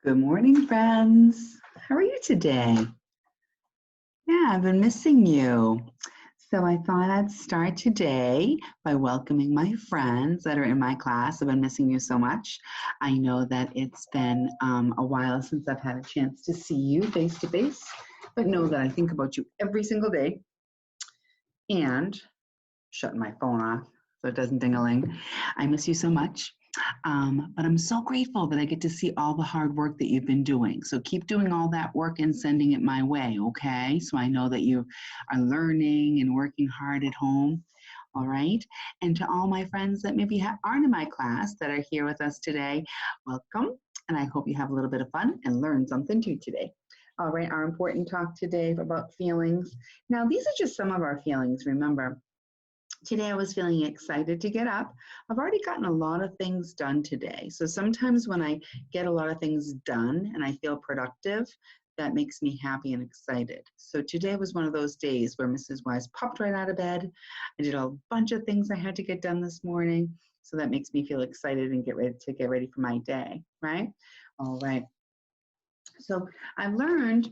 Good morning, friends. How are you today? Yeah, I've been missing you. So I thought I'd start today by welcoming my friends that are in my class. I've been missing you so much. I know that it's been a while since I've had a chance to see you face to face, but know that I think about you every single day and shutting my phone off so it doesn't ding-a-ling. I miss you so much. But I'm so grateful that I get to see all the hard work that you've been doing. So keep doing all that work and sending it my way, okay? So I know that you are learning and working hard at home, all right? And to all my friends that maybe aren't in my class that are here with us today, welcome. And I hope you have a little bit of fun and learn something too today. All right, our important talk today about feelings. Now, these are just some of our feelings, remember. Today I was feeling excited to get up. I've already gotten a lot of things done today. So sometimes when I get a lot of things done and I feel productive, that makes me happy and excited. So today was one of those days where Mrs. Wise popped right out of bed. I did a bunch of things I had to get done this morning. So that makes me feel excited and get ready for my day, right? All right. So I've learned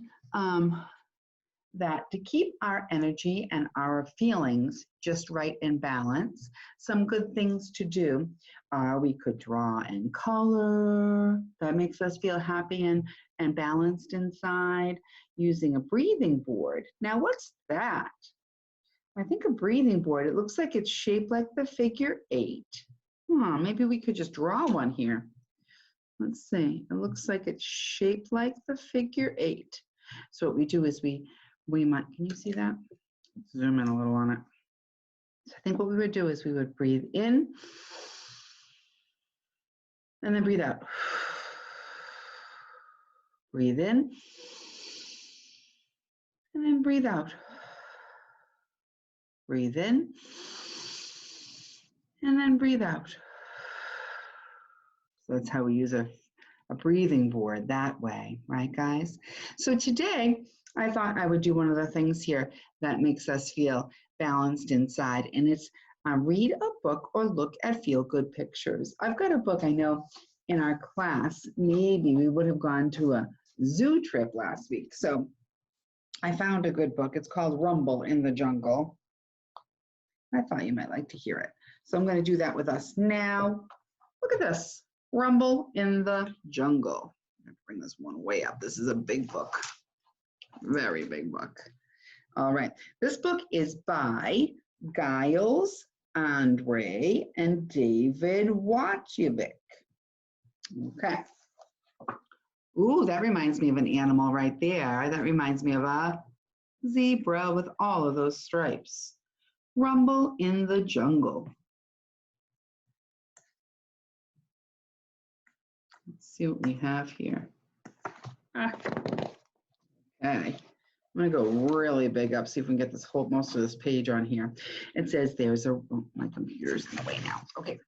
that to keep our energy and our feelings just right in balance, some good things to do are we could draw and color. That makes us feel happy and balanced inside. Using a breathing board. Now, what's that? I think a breathing board, it looks like it's shaped like the figure 8. Maybe we could just draw one here. Let's see. It looks like it's shaped like the figure 8. So what we do is we might, can you see that? Zoom in a little on it. So I think what we would do is we would breathe in and then breathe out. Breathe in and then breathe out. Breathe in and then breathe out. So that's how we use a breathing board that way, right, guys? So today, I thought I would do one of the things here that makes us feel balanced inside, and it's read a book or look at feel-good pictures. I've got a book I know in our class, maybe we would have gone to a zoo trip last week. So I found a good book. It's called Rumble in the Jungle. I thought you might like to hear it. So I'm going to do that with us now. Look at this. Rumble in the Jungle. I'm going to bring this one way up. This is a big book. Very big book. All right. This book is by Giles Andreae and David Wojcicki. Okay. Ooh, that reminds me of an animal right there. That reminds me of a zebra with all of those stripes. Rumble in the Jungle. Let's see what we have here. Okay. I'm going to go really big up, see if we can get this most of this page on here. It says my computer's in the way now. Okay.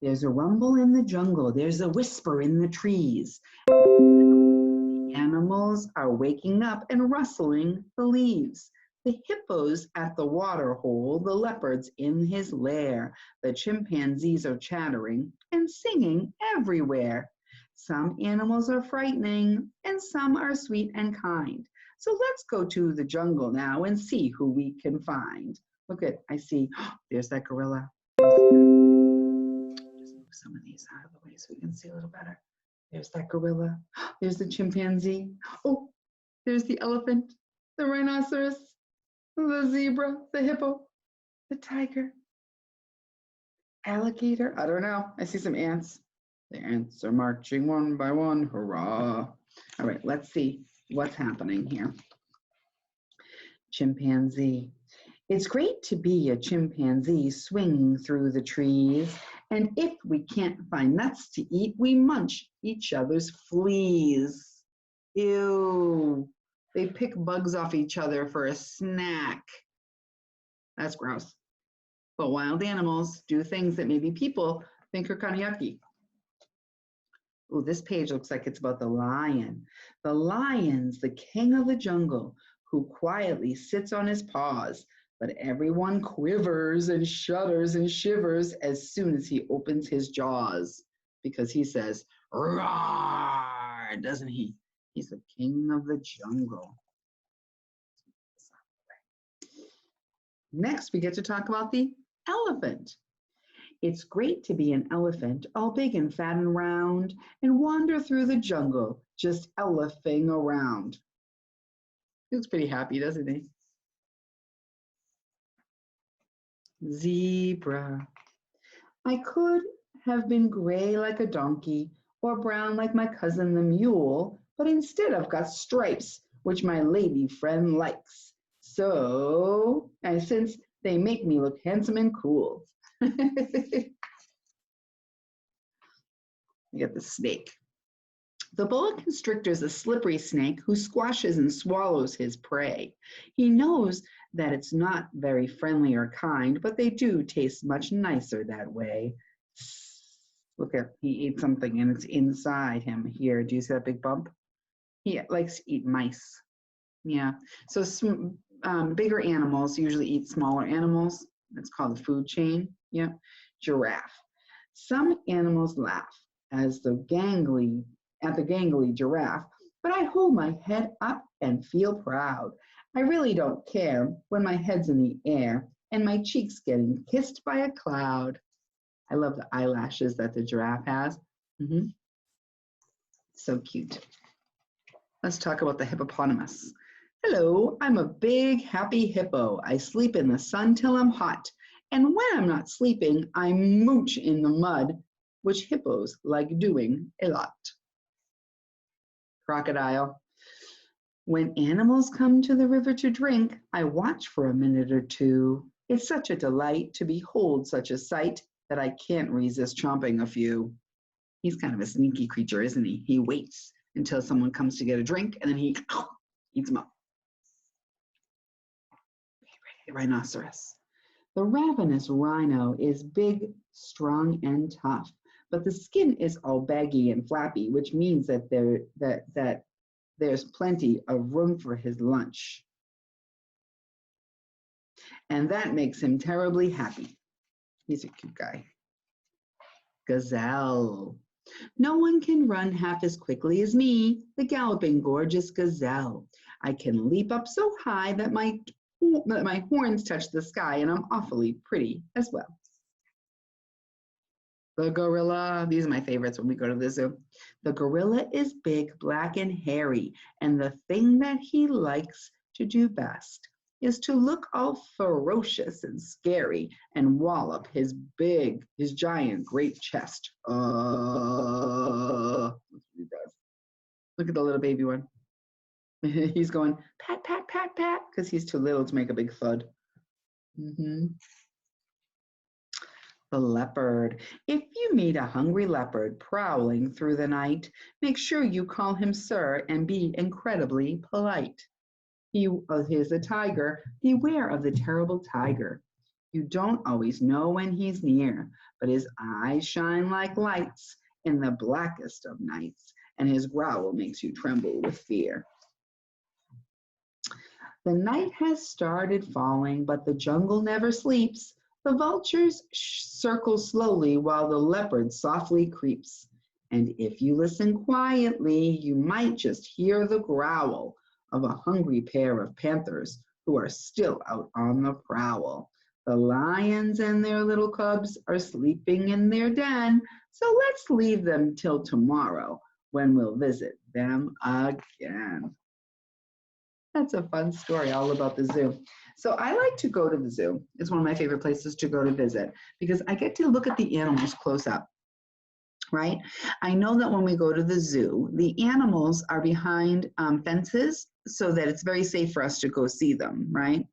There's a rumble in the jungle. There's a whisper in the trees. The animals are waking up and rustling the leaves. The hippos at the water hole, the leopards in his lair. The chimpanzees are chattering and singing everywhere. Some animals are frightening and some are sweet and kind. So let's go to the jungle now and see who we can find. Look at, I see, there's that gorilla. Just move some of these out of the way so we can see a little better. There's that gorilla. There's the chimpanzee. Oh, there's the elephant, the rhinoceros, the zebra, the hippo, the tiger, alligator. I don't know. I see some ants. The ants are marching one by one. Hurrah. All right, let's see what's happening here. Chimpanzee. It's great to be a chimpanzee swinging through the trees. And if we can't find nuts to eat, we munch each other's fleas. Ew. They pick bugs off each other for a snack. That's gross. But wild animals do things that maybe people think are kind of yucky. Oh, this page looks like it's about the lion. The lion's the king of the jungle who quietly sits on his paws, but everyone quivers and shudders and shivers as soon as he opens his jaws because he says, "Roar!" hard, doesn't he? He's the king of the jungle. Next, we get to talk about the elephant. It's great to be an elephant, all big and fat and round, and wander through the jungle, just elephing around. He looks pretty happy, doesn't he? Zebra. I could have been gray like a donkey or brown like my cousin the mule, but instead I've got stripes, which my lady friend likes. So, and since they make me look handsome and cool. You get the snake. The boa constrictor is a slippery snake who squashes and swallows his prey. He knows that it's not very friendly or kind, but they do taste much nicer that way. Look at, he ate something and it's inside him here. Do you see that big bump? He likes to eat mice. Yeah, so bigger animals usually eat smaller animals. That's called the food chain. Yeah, giraffe. Some animals laugh at the gangly giraffe, but I hold my head up and feel proud. I really don't care when my head's in the air and my cheeks getting kissed by a cloud. I love the eyelashes that the giraffe has. So cute. Let's talk about the hippopotamus. Hello, I'm a big, happy hippo. I sleep in the sun till I'm hot. And when I'm not sleeping, I mooch in the mud, which hippos like doing a lot. Crocodile. When animals come to the river to drink, I watch for a minute or two. It's such a delight to behold such a sight that I can't resist chomping a few. He's kind of a sneaky creature, isn't he? He waits until someone comes to get a drink and then he eats them up. Rhinoceros. The ravenous rhino is big, strong, and tough, but the skin is all baggy and flappy, which means that there's plenty of room for his lunch. And that makes him terribly happy. He's a cute guy. Gazelle. No one can run half as quickly as me, the galloping, gorgeous gazelle. I can leap up so high that my horns touch the sky, and I'm awfully pretty as well. The gorilla. These are my favorites when we go to the zoo. The gorilla is big, black, and hairy, and the thing that he likes to do best is to look all ferocious and scary and wallop his giant, great chest. That's what he does. Look at the little baby one. He's going pat, pat, pat, pat, because he's too little to make a big thud. The leopard. If you meet a hungry leopard prowling through the night, make sure you call him sir and be incredibly polite. Here's the tiger. Beware of the terrible tiger. You don't always know when he's near, but his eyes shine like lights in the blackest of nights, and his growl makes you tremble with fear. The night has started falling, but the jungle never sleeps. The vultures circle slowly while the leopard softly creeps. And if you listen quietly, you might just hear the growl of a hungry pair of panthers who are still out on the prowl. The lions and their little cubs are sleeping in their den, so let's leave them till tomorrow when we'll visit them again. That's a fun story all about the zoo. So I like to go to the zoo. It's one of my favorite places to go to visit because I get to look at the animals close up, right? I know that when we go to the zoo, the animals are behind fences so that it's very safe for us to go see them, right?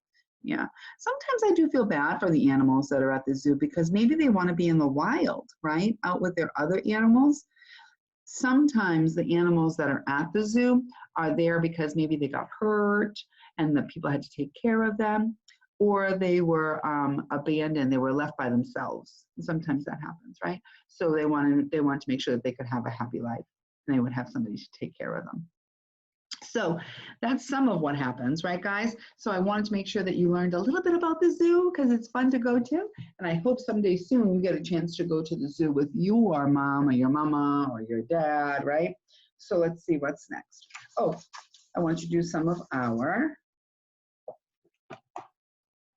Yeah. Sometimes I do feel bad for the animals that are at the zoo because maybe they want to be in the wild, right? Out with their other animals. Sometimes the animals that are at the zoo are there because maybe they got hurt and the people had to take care of them, or they were abandoned, they were left by themselves. And sometimes that happens, right? So they want to make sure that they could have a happy life and they would have somebody to take care of them. So that's some of what happens, right, guys? So I wanted to make sure that you learned a little bit about the zoo because it's fun to go to. And I hope someday soon you get a chance to go to the zoo with your mom or your mama or your dad, right? So let's see what's next. Oh, I want you to do some of our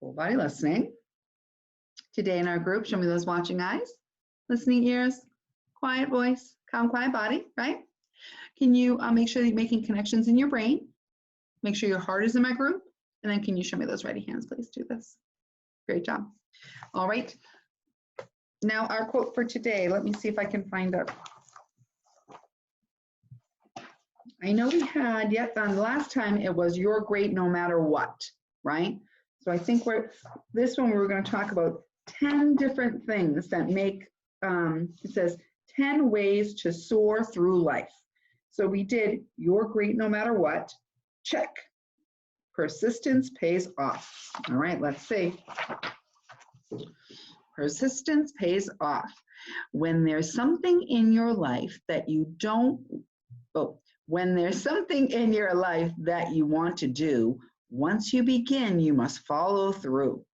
whole body listening. Today in our group, show me those watching eyes, listening ears, quiet voice, calm, quiet body, right? Can you make sure that you're making connections in your brain? Make sure your heart is in my group. And then can you show me those ready hands, please? Do this. Great job. All right. Now our quote for today, let me see if I can find it. I know we had, on the last time it was you're great no matter what, right? So I think this one we were going to talk about 10 different things that make, it says 10 ways to soar through life. So we did you're great no matter what, check. Persistence pays off. All right, let's see. Persistence pays off. When there's something in your life that you don't, when there's something in your life that you want to do, once you begin, you must follow through.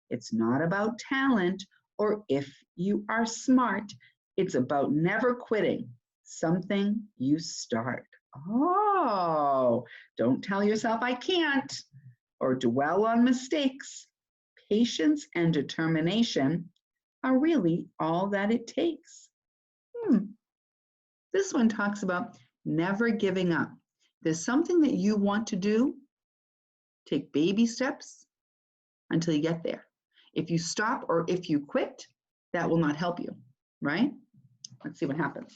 It's not about talent or if you are smart. It's about never quitting something you start. Oh, don't tell yourself I can't or dwell on mistakes. Patience and determination are really all that it takes. This one talks about never giving up. There's something that you want to do, take baby steps until you get there. If you stop or if you quit, that will not help you, right? Let's see what happens.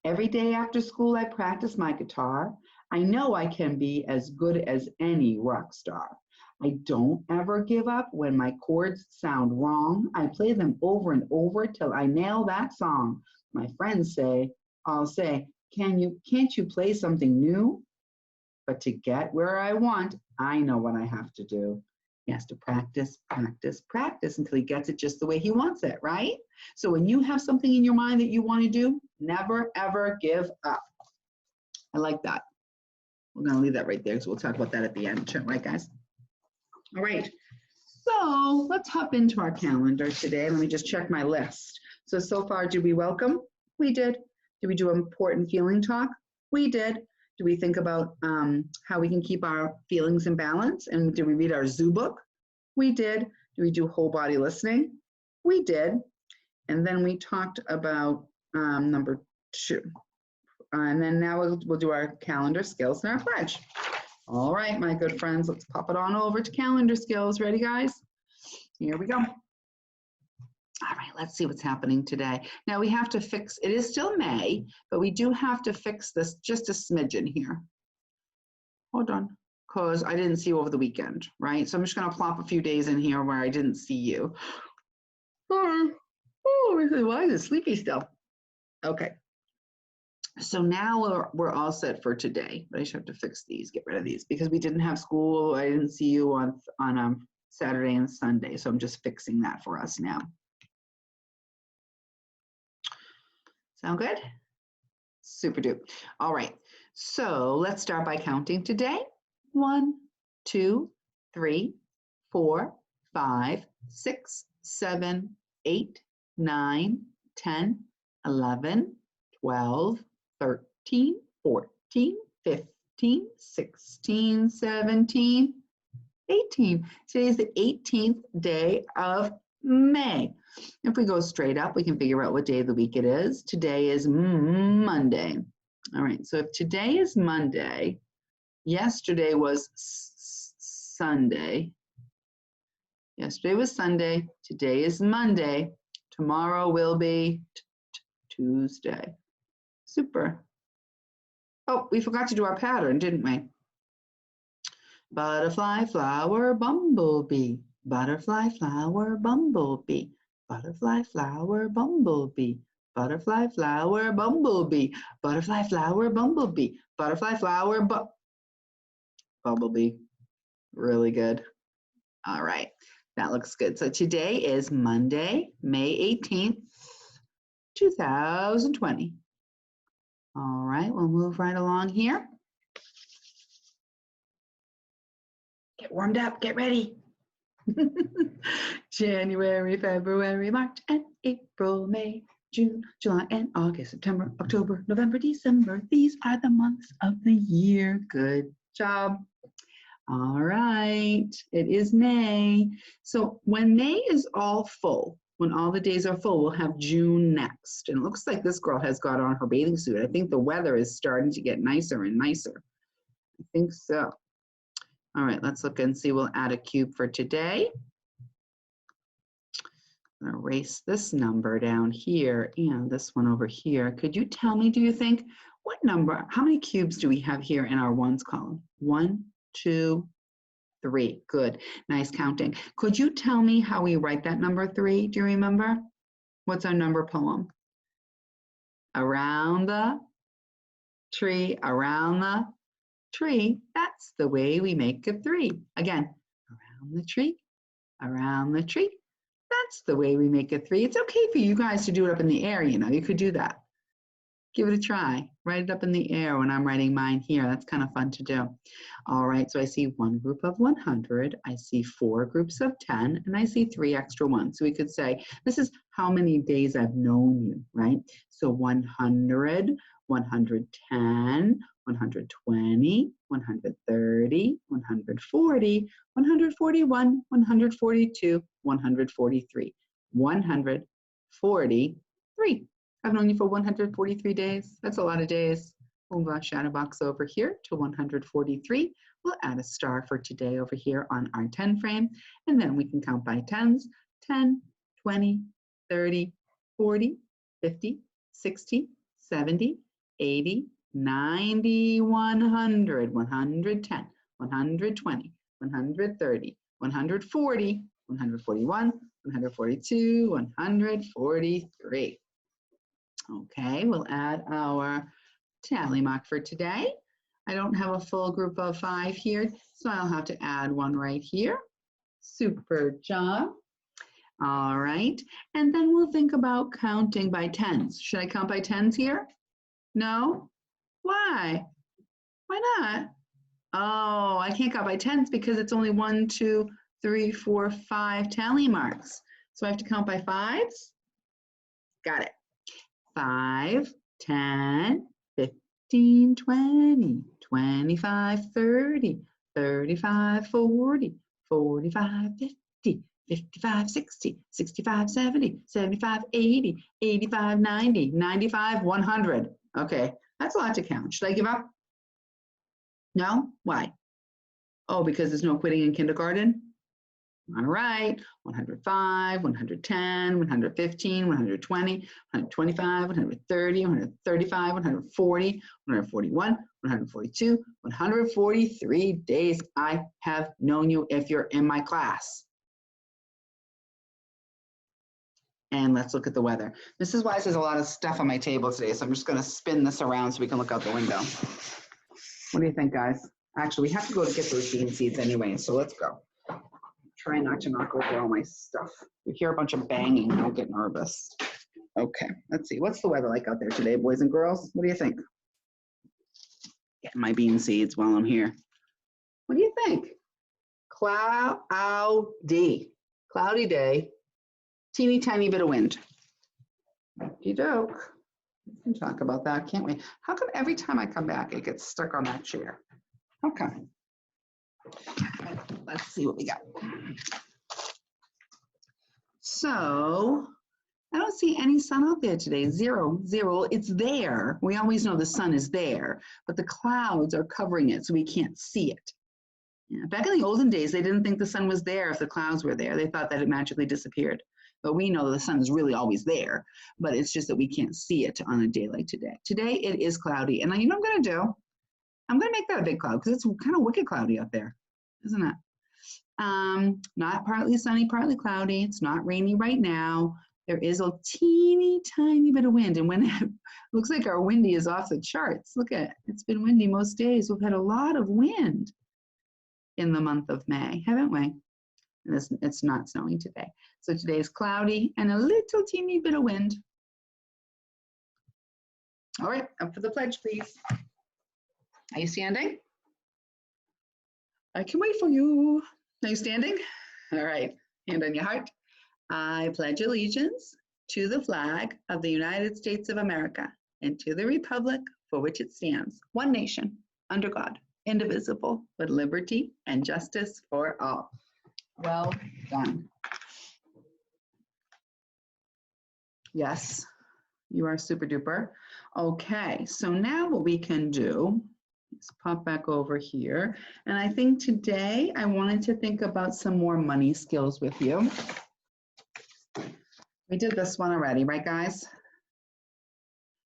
Every day after school, I practice my guitar. I know I can be as good as any rock star. I don't ever give up when my chords sound wrong. I play them over and over till I nail that song. My friends say, I'll say, can't you play something new? But to get where I want, I know what I have to do. He has to practice, practice, practice until he gets it just the way he wants it, right? So when you have something in your mind that you want to do, never, ever give up. I like that. We're going to leave that right there because we'll talk about that at the end, right, guys? All right. So let's hop into our calendar today. Let me just check my list. So far, did we welcome? We did. Did we do important feeling talk? We did. Did we think about how we can keep our feelings in balance? And did we read our zoo book? We did. Did we do whole body listening? We did. And then we talked about number 2. And then now we'll do our calendar skills and our pledge. All right, my good friends, let's pop it on over to calendar skills. Ready, guys? Here we go. All right, let's see what's happening today. Now we have to fix, it is still May, but we do have to fix this just a smidgen here. Hold on, because I didn't see you over the weekend, right? So I'm just gonna plop a few days in here where I didn't see you. Oh, why is it sleepy still? Okay. So now we're all set for today, but I just have to fix these, get rid of these, because we didn't have school. I didn't see you on Saturday and Sunday, so I'm just fixing that for us now. Sound good? Super dupe. All right, so let's start by counting today. 1, 2, 3, 4, 5, 6, 7, 8, 9, 10, 11, 12, 13, 14, 15, 16, 17, 18. Today is the 18th day of May. If we go straight up, we can figure out what day of the week it is. Today is Monday. All right, so if today is Monday, yesterday was Sunday. Yesterday was Sunday, today is Monday, tomorrow will be Tuesday. Super. Oh, we forgot to do our pattern, didn't we? Butterfly, flower, bumblebee. Butterfly, flower, bumblebee. Butterfly, flower, bumblebee. Butterfly, flower, bumblebee. Butterfly, flower, bumblebee. Butterfly, flower, bumblebee. Really good. All right, that looks good. So today is Monday, May 18th, 2020. All right, we'll move right along here. Get warmed up, get ready. January, February, March, and April, May. June, July, and August, September, October, November, December. These are the months of the year. Good job. All right, it is May. So when May is all full, when all the days are full, we'll have June next. And it looks like this girl has got on her bathing suit. I think the weather is starting to get nicer and nicer. I think so. All right, let's look and see. We'll add a cube for today. I'm going to erase this number down here and this one over here. Could you tell me, do you think, what number, how many cubes do we have here in our ones column? 1, 2, 3. Good. Nice counting. Could you tell me how we write that number 3? Do you remember? What's our number poem? Around the tree, around the tree. That's the way we make a 3. Again, around the tree, around the tree. That's the way we make a 3. It's okay for you guys to do it up in the air, you know, you could do that. Give it a try. Write it up in the air when I'm writing mine here. That's kind of fun to do. All right, so I see one group of 100, I see 4 groups of 10, and I see 3 extra ones. So we could say, this is how many days I've known you, right? So 100, 110, 120, 130, 140, 141, 142, 143. 143. I've known you for 143 days. That's a lot of days. We'll move our shadow box over here to 143. We'll add a star for today over here on our 10 frame, and then we can count by tens. 10, 20, 30, 40, 50, 60, 70, 80, 90, 100, 110, 120, 130, 140, 141, 142, 143. Okay, we'll add our tally mark for today. I don't have a full group of 5 here, so I'll have to add one right here. Super job. All right, and then we'll think about counting by tens. Should I count by tens here? No? Why? Why not? Oh, I can't count by tens because it's only 1, 2, 3, 4, 5 tally marks. So I have to count by 5s? Got it. 5, 10, 15, 20, 25, 30, 35, 40, 45, 50, 55, 60, 65, 70, 75, 80, 85, 90, 95, 100. Okay, that's a lot to count. Should I give up? No? Why? Oh, because there's no quitting in kindergarten? All right, 105, 110, 115, 120, 125, 130, 135, 140, 141, 142, 143 days I have known you if you're in my class. And let's look at the weather. Mrs. Wise has a lot of stuff on my table today, so I'm just going to spin this around so we can look out the window. What do you think, guys? Actually, we have to go to get those bean seeds anyway, so let's go. Try not to knock over all my stuff. You hear a bunch of banging, don't get nervous. Okay, let's see. What's the weather like out there today, boys and girls? What do you think? Getting my bean seeds while I'm here. What do you think? Cloudy. Cloudy day. Teeny tiny bit of wind. Okey-doke. We can talk about that, can't we? How come every time I come back, it gets stuck on that chair? Okay. Let's see what we got. So I don't see any sun out there today. 0, 0. It's there. We always know the sun is there, but the clouds are covering it, so we can't see it. Yeah. Back in the olden days, they didn't think the sun was there if the clouds were there. They thought that it magically disappeared. But we know the sun is really always there, but it's just that we can't see it on a day like today. Today it is cloudy, and you know what I'm going to do? I'm going to make that a big cloud because it's kind of wicked cloudy out there, isn't it? Not partly sunny, partly cloudy. It's not rainy right now. There is a teeny tiny bit of wind, and when it looks like our windy is off the charts. Look at it. It's been windy most days. We've had a lot of wind in the month of May, haven't we? And it's not snowing today. So today is cloudy and a little teeny bit of wind. All right, up for the pledge, please. Are you standing? I can wait for you. Are you standing? All right, hand on your heart. I pledge allegiance to the flag of the United States of America and to the republic for which it stands, one nation, under God, indivisible, with liberty and justice for all. Well done. Yes, you are super duper. Okay, so now what we can do is pop back over here. And I think today I wanted to think about some more money skills with you. We did this one already, right guys?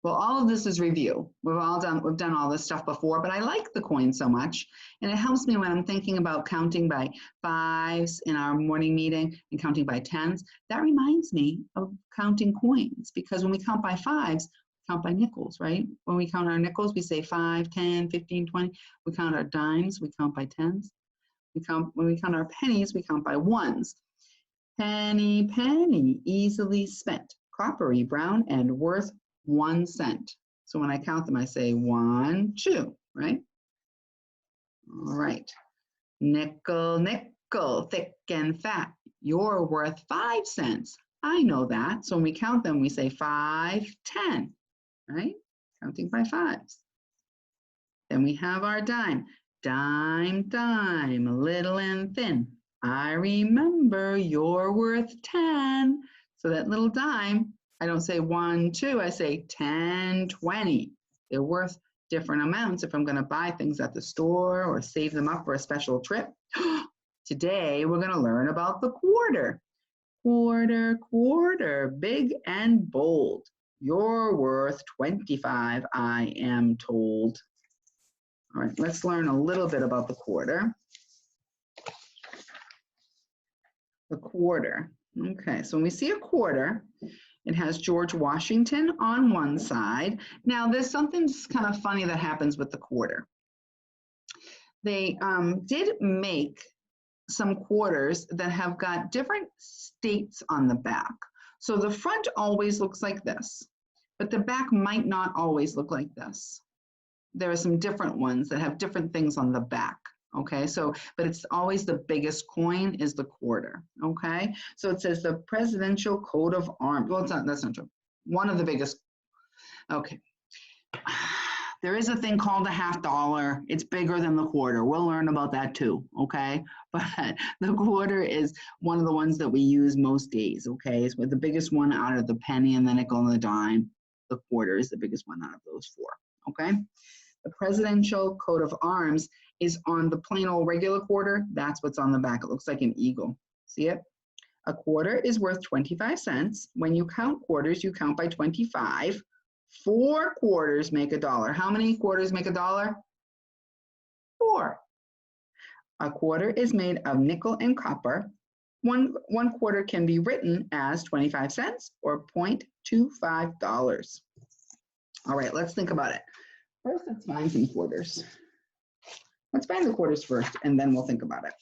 Well, all of this is review. We've done all this stuff before, but I like the coin so much. And it helps me when I'm thinking about counting by fives in our morning meeting and counting by tens. That reminds me of counting coins, because when we count by fives, we count by nickels, right? When we count our nickels, we say 5, 10, 15, 20. We count our dimes, we count by tens. When we count our pennies, we count by ones. Penny, penny, easily spent, coppery, brown, and worth 1 cent. So when I count them, I say 1, 2, right? All right. Nickel, nickel, thick and fat. You're worth 5 cents. I know that. So when we count them, we say 5, 10, right? Counting by fives. Then we have our dime. Dime, dime, little and thin. I remember you're worth 10. So that little dime, I don't say 1, 2, I say 10, 20. They're worth different amounts if I'm going to buy things at the store or save them up for a special trip. Today, we're going to learn about the quarter. Quarter, quarter, big and bold. You're worth 25, I am told. All right, let's learn a little bit about the quarter. The quarter. Okay, so when we see a quarter, it has George Washington on one side. Now, there's something just kind of funny that happens with the quarter. They did make some quarters that have got different states on the back. So the front always looks like this, but the back might not always look like this. There are some different ones that have different things on the back. Okay, so, but it's always the biggest coin is the quarter, okay? So it says the presidential coat of arms. Well, that's not true. One of the biggest, okay. There is a thing called a $50. It's bigger than the quarter. We'll learn about that too, okay? But the quarter is one of the ones that we use most days, okay? It's the biggest one out of the penny and the nickel and the dime. The quarter is the biggest one out of those four, okay? The presidential coat of arms is on the plain old regular quarter. That's what's on the back. It looks like an eagle. See it? A quarter is worth 25 cents. When you count quarters, you count by 25. 4 quarters make $1. How many quarters make $1? 4. A quarter is made of nickel and copper. One quarter can be written as 25 cents or $0.25. All right, let's think about it. First, let's find some quarters. Let's find the quarters first, and then we'll think about it.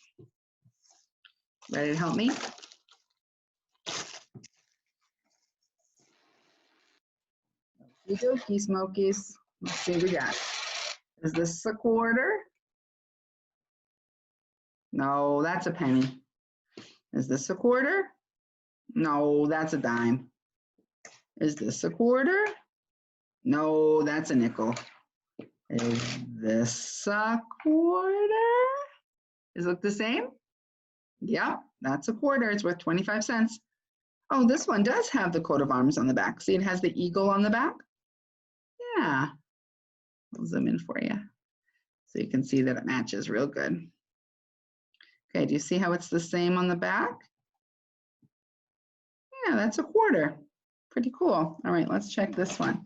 Ready to help me? Okie dokie, Smokies. Let's see what we got. Is this a quarter? No, that's a penny. Is this a quarter? No, that's a dime. Is this a quarter? No, that's a nickel. Is this a quarter? Does it look the same? Yep, that's a quarter. It's worth 25 cents. Oh, this one does have the coat of arms on the back. See, it has the eagle on the back. Yeah, I'll zoom in for you so you can see that it matches real good. Okay, do you see how it's the same on the back? Yeah, that's a quarter. Pretty cool. All right, let's check this one.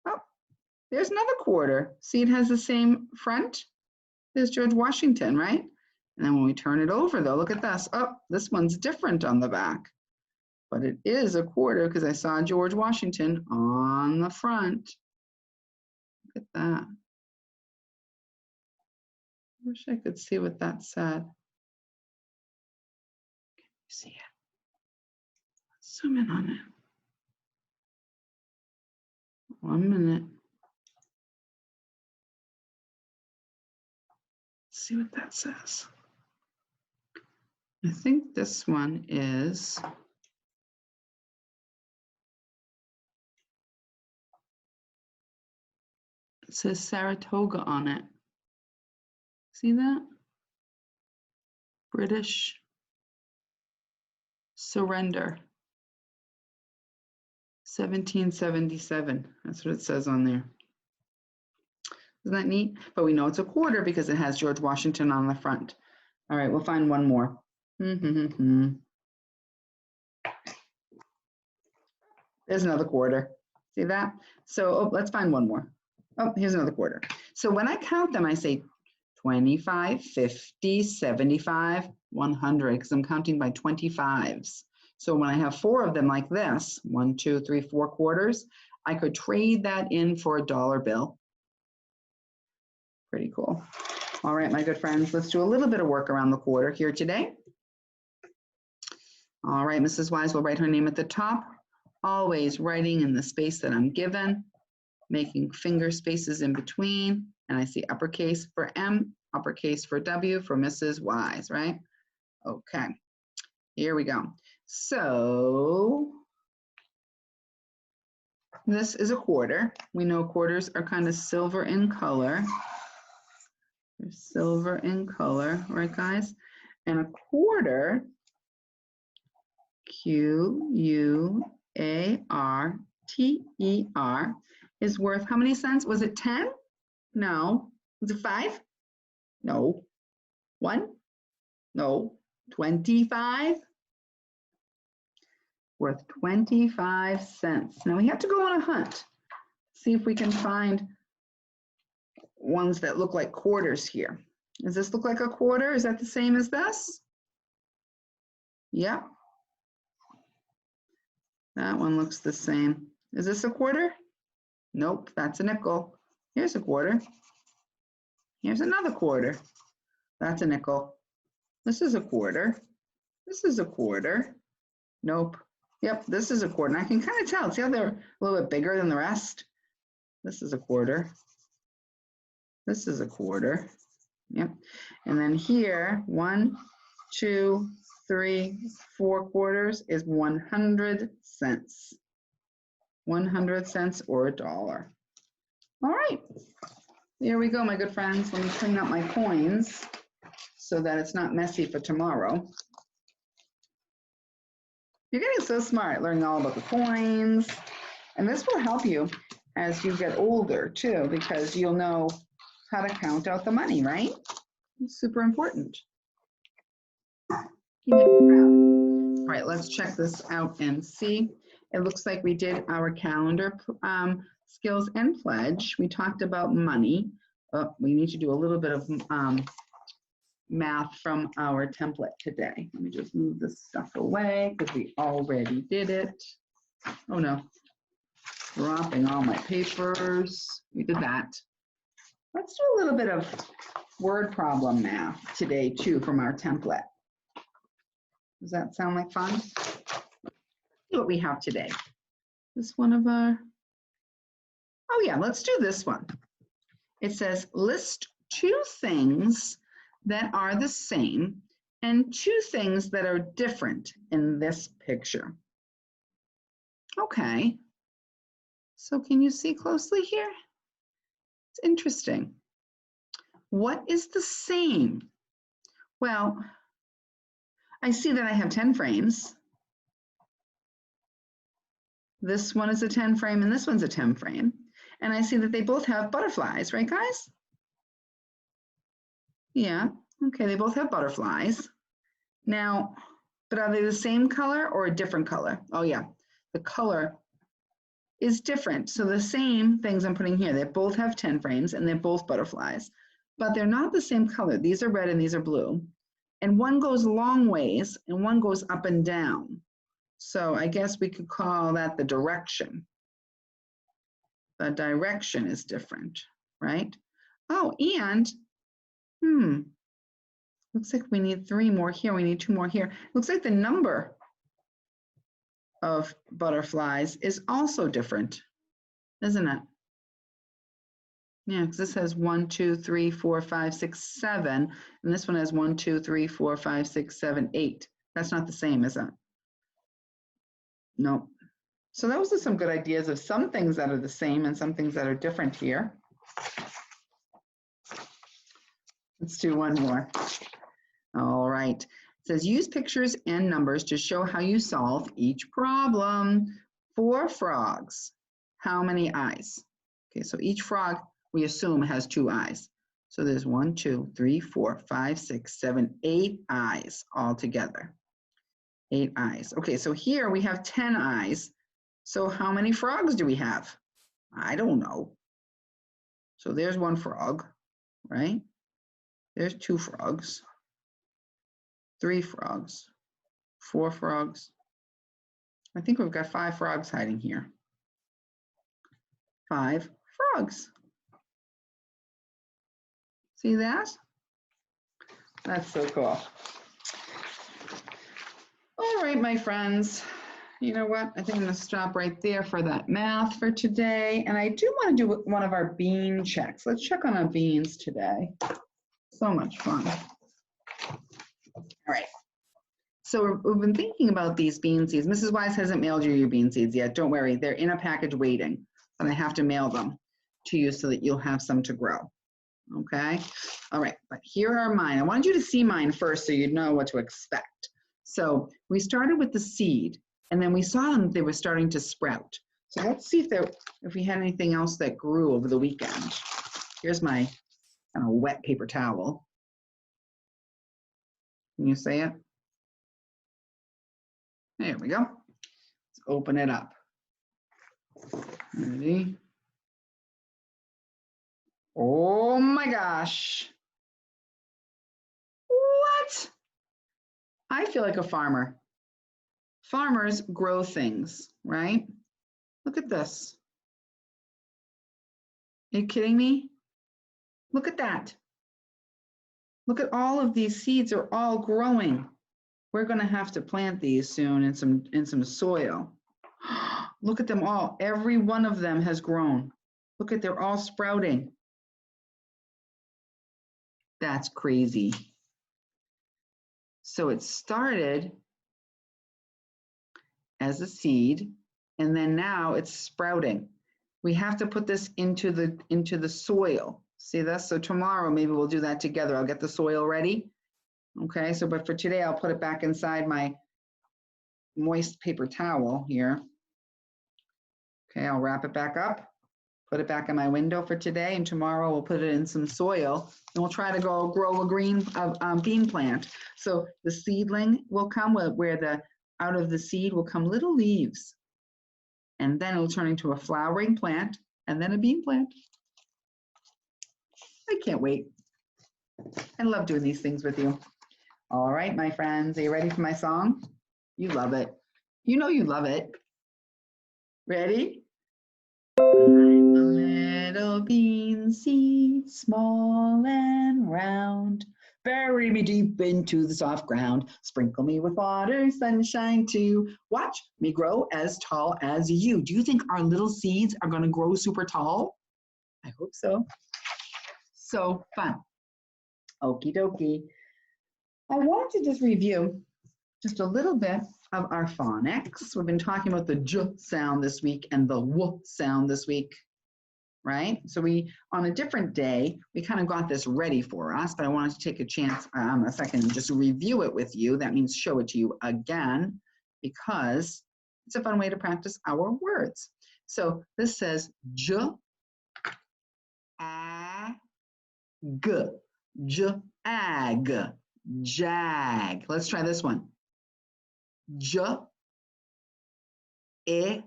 Oh, there's another quarter. See, it has the same front. There's George Washington, right? And then when we turn it over, though, look at this. Oh, this one's different on the back. But it is a quarter because I saw George Washington on the front. Look at that. I wish I could see what that said. Can you see it? Let's zoom in on it. 1 minute. Let's see what that says. I think this one is says Saratoga on it. See that? British surrender. 1777. That's what it says on there. Isn't that neat? But we know it's a quarter because it has George Washington on the front. All right, we'll find one more. There's another quarter. See that? So let's find one more. Oh, here's another quarter. So when I count them, I say 25, 50, 75, 100, because I'm counting by 25s. So when I have 4 of them like this, 1, 2, 3, 4 quarters, I could trade that in for a dollar bill. Pretty cool. All right, my good friends, let's do a little bit of work around the quarter here today. All right, Mrs. Wise will write her name at the top, always writing in the space that I'm given, making finger spaces in between, and I see uppercase for M, uppercase for W for Mrs. Wise, right? Okay, here we go. So this is a quarter. We know quarters are kind of silver in color. They're silver in color, right guys? And a quarter, Q-U-A-R-T-E-R, is worth how many cents? Was it 10? No. Was it 5? No. 1? No. 25? Worth 25 cents. Now we have to go on a hunt. See if we can find ones that look like quarters here. Does this look like a quarter? Is that the same as this? Yep. That one looks the same. Is this a quarter? Nope, that's a nickel. Here's a quarter. Here's another quarter. That's a nickel. This is a quarter. This is a quarter. Nope. Yep, this is a quarter. And I can kind of tell. See how they're a little bit bigger than the rest? This is a quarter. This is a quarter. Yep. And then here, 1, 2, 3, 4 quarters is 100 cents. 100 cents or a dollar. All right. There we go, my good friends. Let me clean up my coins so that it's not messy for tomorrow. You're getting so smart, learning all about the coins. And this will help you as you get older too, because you'll know how to count out the money, right? It's super important. You make me proud. All right, let's check this out and see. It looks like we did our calendar skills and pledge. We talked about money. Oh, we need to do a little bit of math from our template today. Let me just move this stuff away because we already did it. Oh no, dropping all my papers. We did that. Let's do a little bit of word problem math today too from our template. Does that sound like fun? See what we have today. This one of our, oh yeah, let's do this one. It says list 2 things that are the same and 2 things that are different in this picture. Okay, so can you see closely here? It's interesting. What is the same? Well, I see that I have 10 frames. This one is a 10 frame and this one's a 10 frame. And I see that they both have butterflies, right guys? Yeah, okay, they both have butterflies. Now, but are they the same color or a different color? Oh yeah, the color is different. So the same things I'm putting here, they both have 10 frames and they're both butterflies, but they're not the same color. These are red and these are blue. And one goes long ways and one goes up and down. So I guess we could call that the direction. The direction is different, right? Oh, and, looks like we need 3 more here. We need 2 more here. Looks like the number of butterflies is also different, isn't it? Yeah, because this has 1, 2, 3, 4, 5, 6, 7, and this one has 1, 2, 3, 4, 5, 6, 7, 8. That's not the same, is it? No. So those are some good ideas of some things that are the same and some things that are different here. Let's do one more. All right. It says use pictures and numbers to show how you solve each problem. 4 frogs. How many eyes? Okay, so each frog we assume has 2 eyes. So there's 1, 2, 3, 4, 5, 6, 7, 8 eyes all together. 8 eyes. Okay, so here we have 10 eyes. So how many frogs do we have? I don't know. So there's 1 frog, right? There's 2 frogs, 3 frogs, 4 frogs. I think we've got 5 frogs hiding here. 5 frogs. See that? That's so cool. All right, my friends. You know what? I think I'm going to stop right there for that math for today. And I do want to do one of our bean checks. Let's check on our beans today. So much fun. All right. So we've been thinking about these bean seeds. Mrs. Wise hasn't mailed you your bean seeds yet. Don't worry. They're in a package waiting. But I have to mail them to you so that you'll have some to grow. Okay? All right. But here are mine. I wanted you to see mine first so you'd know what to expect. So we started with the seed, and then we saw them, they were starting to sprout. So let's see if we had anything else that grew over the weekend. Here's my kind of wet paper towel. Can you see it? There we go. Let's open it up. Ready? Oh my gosh. What? I feel like a farmer. Farmers grow things, right? Look at this. Are you kidding me? Look at that. Look at all of these seeds are all growing. We're going to have to plant these soon in some soil. Look at them all. Every one of them has grown. Look at, they're all sprouting. That's crazy. So it started as a seed, and then now it's sprouting. We have to put this into the soil. See this? So tomorrow maybe we'll do that together. I'll get the soil ready. Okay, so but for today I'll put it back inside my moist paper towel here. Okay, I'll wrap it back up, put it back in my window for today, and tomorrow we'll put it in some soil and we'll try to go grow a green bean plant. So the seedling will come where out of the seed will come little leaves, and then it'll turn into a flowering plant and then a bean plant. I can't wait. I love doing these things with you. All right, my friends, are you ready for my song? You love it. You know you love it. Ready? I'm a little bean seed, small and round. Bury me deep into the soft ground. Sprinkle me with water, sunshine too. Watch me grow as tall as you. Do you think our little seeds are going to grow super tall? I hope so. So fun. Okie dokie. I wanted to just review just a little bit of our phonics. We've been talking about the j sound this week and the w sound this week, right? So we, on a different day, we kind of got this ready for us, but I wanted to take a chance, a second, and just review it with you. That means show it to you again, because it's a fun way to practice our words. So this says j, a, g, jag, jag. Let's try this one. J, e,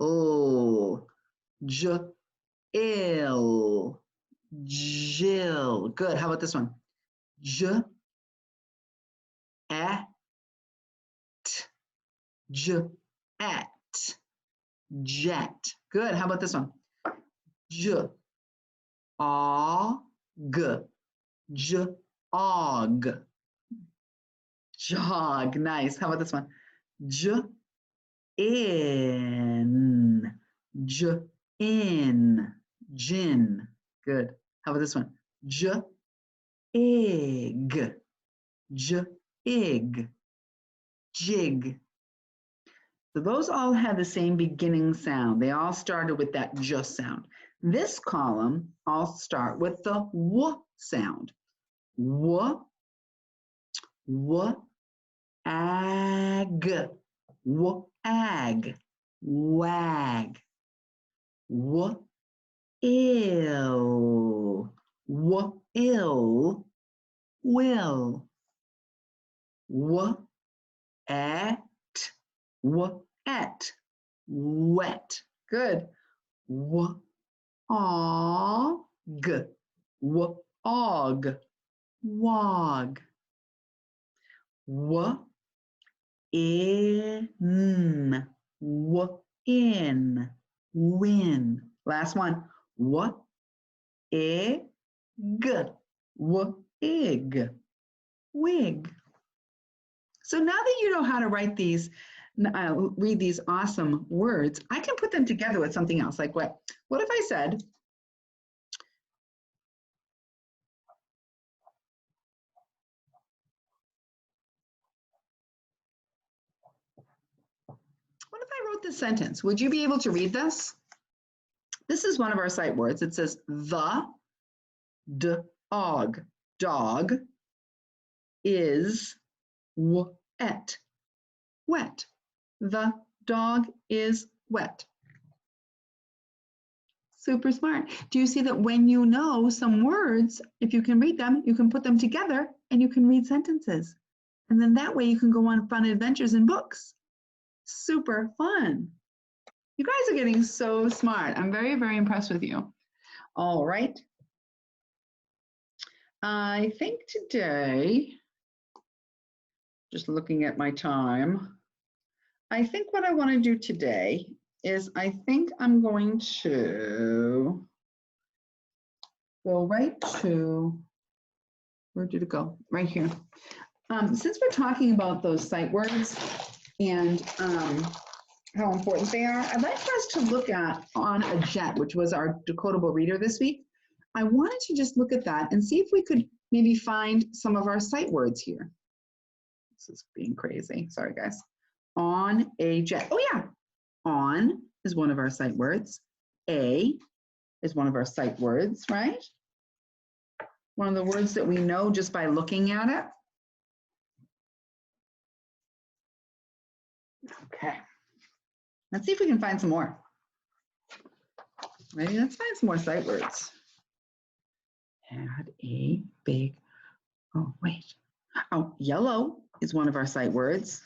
l, j, ill, jill. Good. How about this one? J, et, j, et, jet. Good. How about this one? J, og, j, og, jog. Nice. How about this one? J, in, j, in, gin. Good. How about this one? J, ig, j, ig, jig. So those all have the same beginning sound. They all started with that j sound. This column, I'll start with the W sound. W, W, ag, W, ag, wag. W, ill, W, ill, will. W, at, W, at, wet. Good. W, og, W, og, wog. W, in, W, in, win. Last one. W, ig, W, ig, wig. So now that you know how to write these, read these awesome words, I can put them together with something else. Like what if I said, what if I wrote this sentence? Would you be able to read this? This is one of our sight words. It says the dog, dog is wet, wet. The dog is wet. Super smart. Do you see that when you know some words, if you can read them, you can put them together and you can read sentences. And then that way you can go on fun adventures in books. Super fun. You guys are getting so smart. I'm very, very impressed with you. All right. I think today, just looking at my time, I think what I want to do today is I think I'm going to go right to, where did it go? Right here. Since we're talking about those sight words and how important they are, I'd like for us to look at On a Jet, which was our decodable reader this week. I wanted to just look at that and see if we could maybe find some of our sight words here. This is being crazy. Sorry, guys. On a jet. Oh, yeah. On is one of our sight words. A is one of our sight words, right? One of the words that we know just by looking at it. Okay. Let's see if we can find some more. Ready? Let's find some more sight words. Had a big, oh, wait. Oh, yellow is one of our sight words.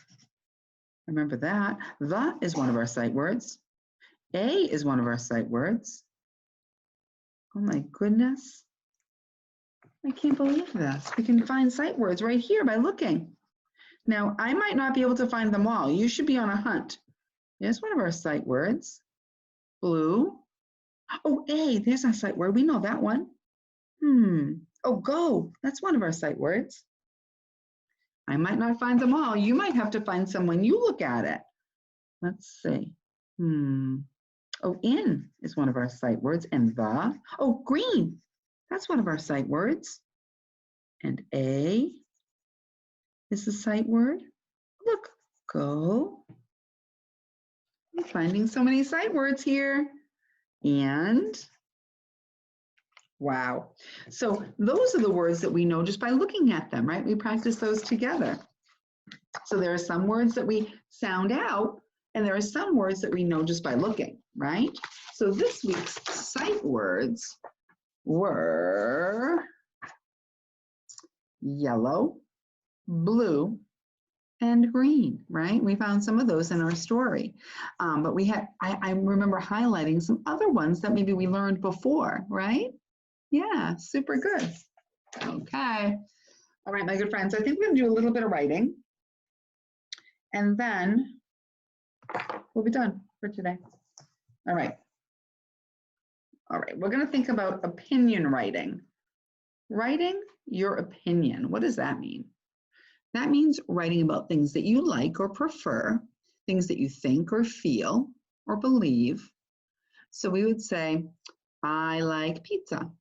Remember that. The is one of our sight words. A is one of our sight words. Oh my goodness. I can't believe this. We can find sight words right here by looking. Now, I might not be able to find them all. You should be on a hunt. There's one of our sight words. Blue. Oh, A, there's our sight word. We know that one. Oh, go. That's one of our sight words. I might not find them all. You might have to find some when you look at it. Let's see. Oh, in is one of our sight words. And the. Oh, green. That's one of our sight words. And A is the sight word. Look, go. I'm finding so many sight words here. And wow. So those are the words that we know just by looking at them, right? We practice those together. So there are some words that we sound out, and there are some words that we know just by looking, right? So this week's sight words were yellow, blue, and green, right? We found some of those in our story. But we had, I remember highlighting some other ones that maybe we learned before, right? Yeah, super good. Okay. All right, my good friends, I think we're gonna do a little bit of writing and then we'll be done for today. All right. All right, we're gonna think about opinion writing. Writing your opinion, what does that mean? That means writing about things that you like or prefer, things that you think or feel or believe. So we would say, I like pizza.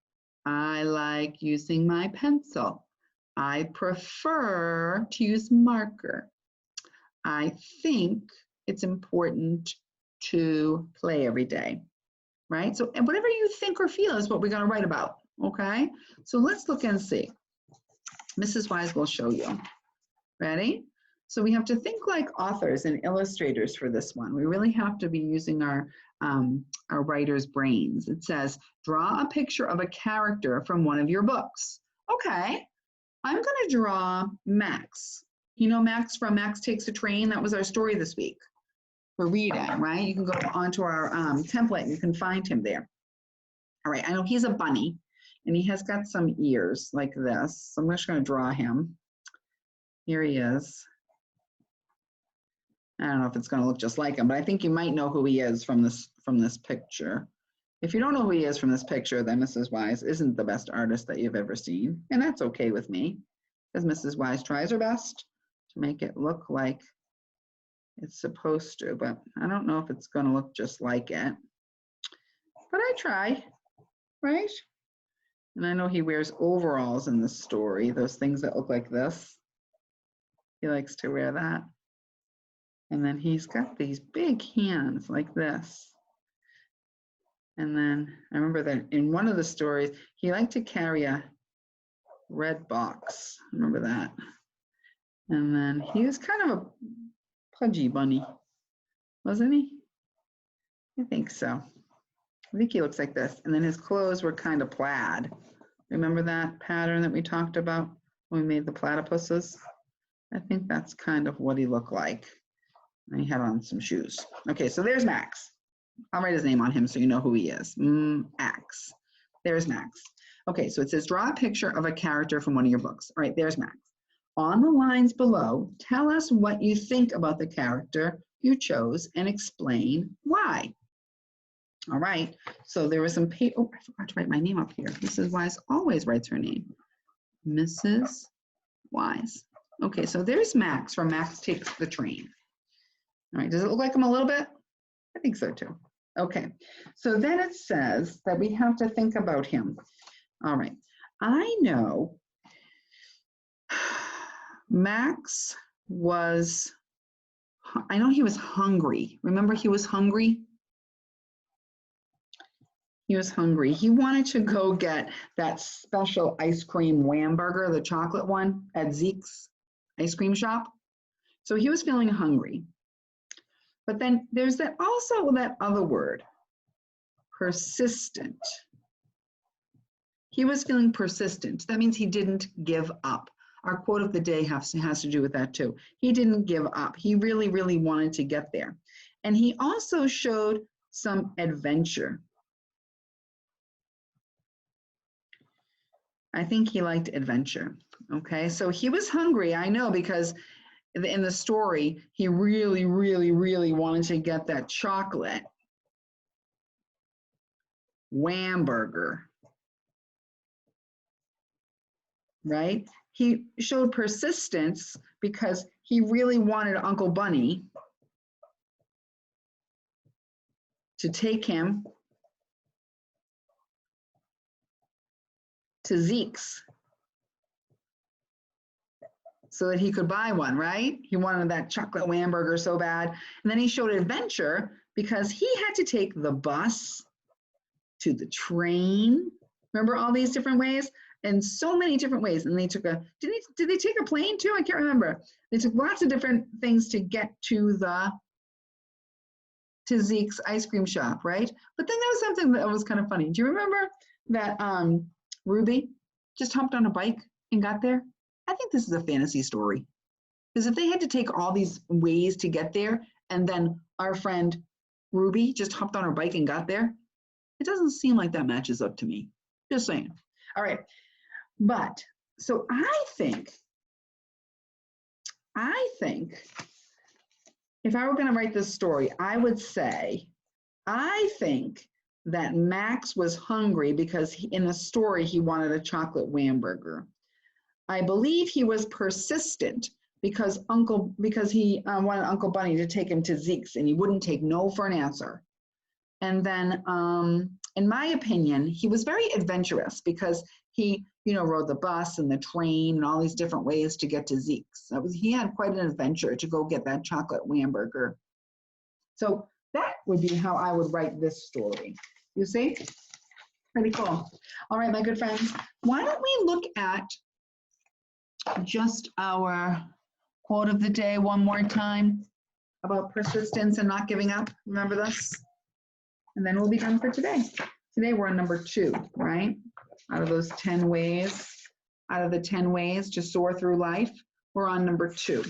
I like using my pencil. I prefer to use marker. I think it's important to play every day. right? So and whatever you think or feel is what we're going to write about, okay? So let's look and see. Mrs. Wise will show you. Ready? So we have to think like authors and illustrators for this one. We really have to be using our writer's brains. It says, draw a picture of a character from one of your books. Okay, I'm going to draw Max. You know Max from Max Takes a Train? That was our story this week for reading, right? You can go onto our template and you can find him there. All right, I know he's a bunny and he has got some ears like this. So I'm just going to draw him. Here he is. I don't know if it's going to look just like him, but I think you might know who he is from this picture. If you don't know who he is from this picture, then Mrs. Wise isn't the best artist that you've ever seen, and that's okay with me, because Mrs. Wise tries her best to make it look like it's supposed to, but I don't know if it's going to look just like it. But I try, right? And I know he wears overalls in the story, those things that look like this. He likes to wear that. And then he's got these big hands like this. And then I remember that in one of the stories, he liked to carry a red box. I remember that. And then he was kind of a pudgy bunny, wasn't he? I think so. I think he looks like this. And then his clothes were kind of plaid. Remember that pattern that we talked about when we made the platypuses? I think that's kind of what he looked like. And he had on some shoes. Okay, so there's Max. I'll write his name on him so you know who he is. Max. There's Max. Okay, so it says draw a picture of a character from one of your books. All right, there's Max. On the lines below, tell us what you think about the character you chose and explain why. All right, so there was some paper. Oh, I forgot to write my name up here. Mrs. Wise always writes her name. Mrs. Wise. Okay, so there's Max from Max Takes the Train. All right, does it look like him a little bit? I think so too. Okay, so then it says that we have to think about him. All right, I know Max was, I know he was hungry. Remember he was hungry? He was hungry. He wanted to go get that special ice cream wham burger, the chocolate one at Zeke's ice cream shop. So he was feeling hungry. But then there's that also that other word, persistent. He was feeling persistent. That means he didn't give up. Our quote of the day has to do with that too. He didn't give up. He really, really wanted to get there. And he also showed some adventure. I think he liked adventure. Okay, so he was hungry, I know, because in the story, he really, really, really wanted to get that chocolate wham burger, right? He showed persistence because he really wanted Uncle Bunny to take him to Zeke's so that he could buy one, right? He wanted that chocolate wham burger so bad. And then he showed adventure because he had to take the bus to the train. Remember all these different ways? In so many different ways. And they took a, did they take a plane too? I can't remember. They took lots of different things to get to Zeke's ice cream shop, right? But then there was something that was kind of funny. Do you remember that Ruby just hopped on a bike and got there? I think this is a fantasy story. Because if they had to take all these ways to get there, and then our friend Ruby just hopped on her bike and got there, it doesn't seem like that matches up to me. Just saying. All right. But, so I think if I were going to write this story, I would say, I think that Max was hungry because in the story, he wanted a chocolate wham burger. I believe he was persistent because he wanted Uncle Bunny to take him to Zeke's and he wouldn't take no for an answer. And then, in my opinion, he was very adventurous because he, rode the bus and the train and all these different ways to get to Zeke's. He had quite an adventure to go get that chocolate wham burger. So that would be how I would write this story. You see? Pretty cool. All right, my good friends, why don't we look at just our quote of the day one more time about persistence and not giving up. Remember this? And then we'll be done for today. Today we're on number 2, right? Out of those 10 ways, out of the 10 ways to soar through life, we're on number 2.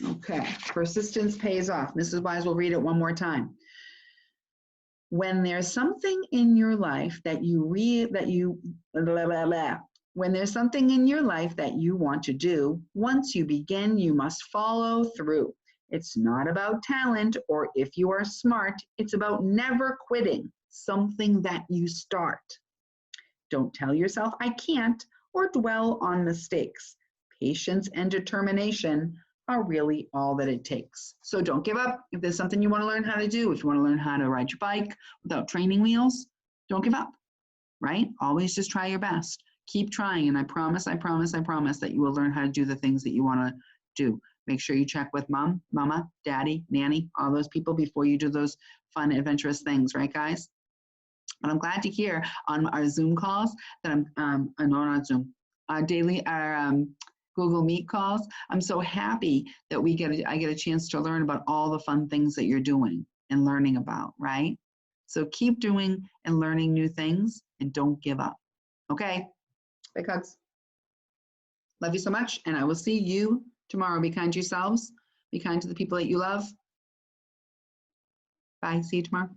Okay, persistence pays off. Mrs. Wise will read it one more time. When there's something in your life that when there's something in your life that you want to do, once you begin, you must follow through. It's not about talent or if you are smart. It's about never quitting something that you start. Don't tell yourself, I can't, or dwell on mistakes. Patience and determination are really all that it takes. So don't give up. If there's something you want to learn how to do, if you want to learn how to ride your bike without training wheels, don't give up, right? Always just try your best. Keep trying, and I promise that you will learn how to do the things that you want to do. Make sure you check with mom, mama, daddy, nanny, all those people before you do those fun, adventurous things, right, guys? But I'm glad to hear on our Zoom calls that not Zoom, our daily, our Google Meet calls, I'm so happy that I get a chance to learn about all the fun things that you're doing and learning about, right? So keep doing and learning new things and don't give up. Okay? Big hugs. Love you so much, and I will see you tomorrow. Be kind to yourselves. Be kind to the people that you love. Bye. See you tomorrow.